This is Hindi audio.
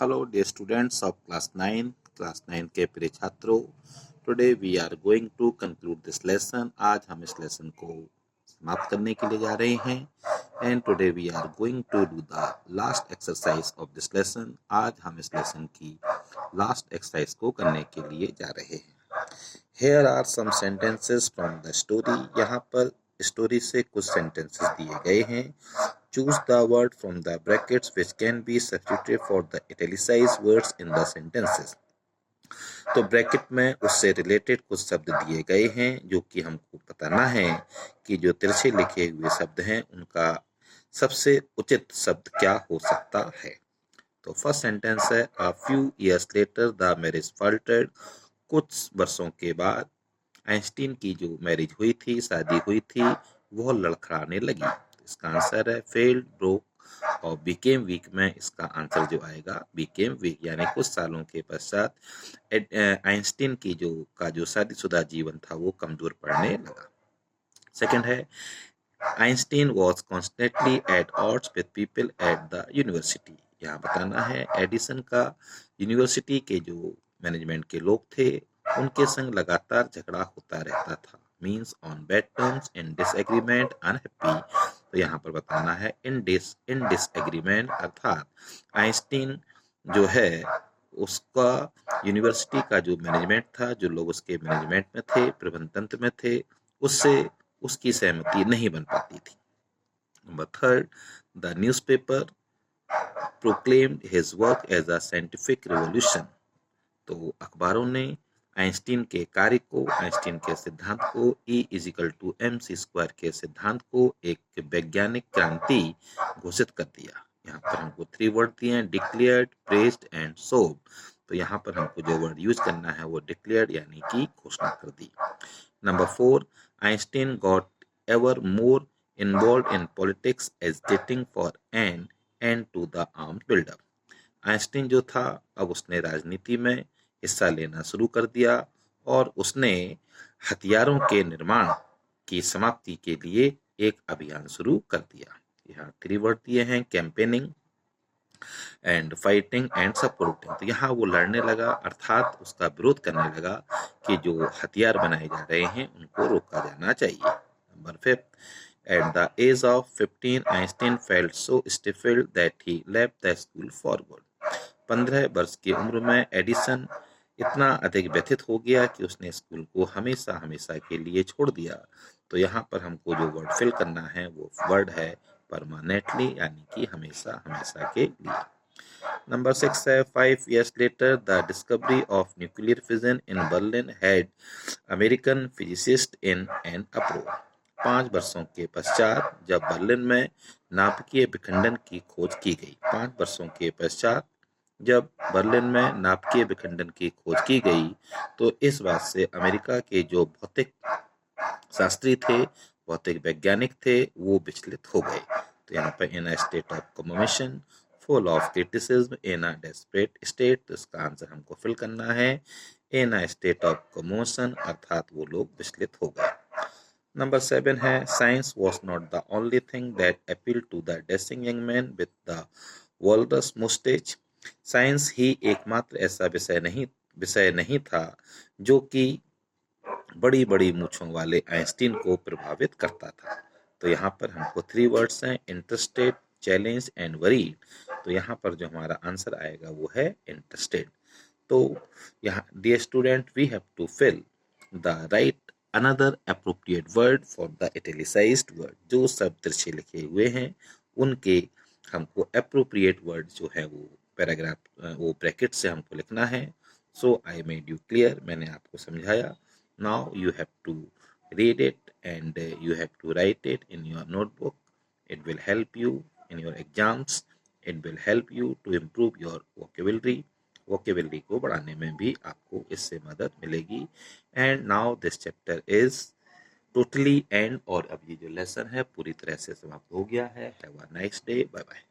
Hello dear students of class 9 के प्रिय छात्रों. Today we are going to conclude this lesson. आज हम इस लेसन को समाप्त करने के लिए जा रहे हैं. And today we are going to do the last exercise of this lesson. आज हम इस लेसन की last exercise को करने के लिए जा रहे हैं. Here are some sentences from the story. यहाँ पर स्टोरी से कुछ सेंटेंसेस दिए गए हैं. Choose the word from the brackets which can be substituted for the italicized words in the sentences. तो ब्रैकेट में उससे रिलेटेड कुछ शब्द दिए गए हैं जो कि हमको बताना है कि जो तिरछे लिखे हुए शब्द हैं उनका सबसे उचित शब्द क्या हो सकता है. तो फर्स्ट सेंटेंस है A few years later the marriage faltered. कुछ वर्षों के बाद आइंस्टीन की जो मैरिज हुई थी, शादी हुई थी, वह लड़खड़ाने लगी. इसका आंसर है फेल्ड, ब्रोक और बिकेम वीक में इसका आंसर जो आएगा बिकेम वीक, यानी कुछ सालों के पश्चात आइंस्टीन की जो शादीशुदा जीवन था वो कमजोर पड़ने लगा. सेकंड है Einstein was constantly at odds with people at the university. यहाँ बताना है एडिसन का यूनिवर्सिटी के जो मैनेजमेंट के लोग थे उनके संग लगातार झगड़ा होता रहता था. Means on bad terms, in disagreement, unhappy. तो यहाँ पर बताना है इन डिसएग्रीमेंट, अर्थात आइंस्टीन जो है उसका यूनिवर्सिटी का जो मैनेजमेंट था, जो लोग उसके मैनेजमेंट में थे, प्रबंधन तंत्र में थे, उससे उसकी सहमति नहीं बन पाती थी. Number third, the newspaper proclaimed his work as a scientific revolution. तो अखबारों ने आइंस्टीन के कार्य को, आइंस्टीन के सिद्धांत को, E=mc² के सिद्धांत को एक वैज्ञानिक क्रांति घोषित कर दिया. यहाँ पर हमको 3 वर्ड दिए हैं, डिक्लेयर्ड, प्रेज्ड एंड सोव्ड. तो यहाँ पर हमको जो वर्ड यूज करना है वो डिक्लेयर्ड यानी कि घोषणा कर दी. Number 4, Einstein got ever more involved in politics agitating for an end to the armed buildup. Einstein जो था अब उसने राजनीति में हिस्सा लेना शुरू कर दिया और उसने हथियारों के निर्माण की समाप्ति के लिए एक अभियान शुरू कर दिया. यहाँ 3 वर्ड दिए हैं, campaigning and fighting and supporting. तो यहाँ वो लड़ने लगा, अर्थात उसका विरोध करने लगा कि जो हथियार बनाए जा रहे हैं उनको रोका जाना चाहिए. Number 5, at the age of 15 Einstein felt so stifled that he left the school for good. 15 वर्ष की उम्र में एडिसन इतना अधिक व्यथित हो गया कि उसने स्कूल को हमेशा हमेशा के लिए छोड़ दिया. तो यहाँ पर हमको जो वर्ड फिल करना है वो वर्ड है परमानेंटली, यानी कि हमेशा हमेशा के लिए. नंबर 6 है 5 years later the discovery of nuclear fission in Berlin had American physicists in an uproar. 5 वर्षों के पश्चात जब बर्लिन में नाभिकीय विखंडन की खोज की गई, 5 वर्षों के पश्चात जब बर्लिन में नाभिकीय विखंडन की खोज की गई तो इस बात से अमेरिका के जो भौतिक शास्त्री थे, भौतिक वैज्ञानिक थे, वो विचलित हो गए. तो यहाँ पर in a state of commotion, full of criticism, in a desperate state. तो इसका आंसर हमको फिल करना है in a state of commotion, अर्थात वो लोग विचलित हो गए. नंबर 7 है science was not the only thing that appeal to the dashing young man with the walrus moustache. Science ही एकमात्र ऐसा विषय नहीं था जो कि बड़ी बड़ी मूछों वाले आइंस्टीन को प्रभावित करता था. तो यहाँ पर हमको 3 वर्ड्स हैं, इंटरेस्टेड, चैलेंज एंड वरीड. तो यहाँ पर जो हमारा आंसर आएगा वो है इंटरेस्टेड. तो यहाँ dear student we have to fill the write another appropriate word for the italicised word. जो सब तिरछे लिखे हुए हैं उनके हमको अप्रोप्रिएट वर्ड जो है वो पैराग्राफ वो ब्रैकेट से हमको लिखना है. So I made you clear, मैंने आपको समझाया. Now you have to read it and you have to write it in your notebook. It will help you in your exams. It will help you to improve your vocabulary को बढ़ाने में भी आपको इससे मदद मिलेगी. And now this chapter is totally end, और अब ये जो लेसन है पूरी तरह से समाप्त हो गया है. Have a nice day, bye bye.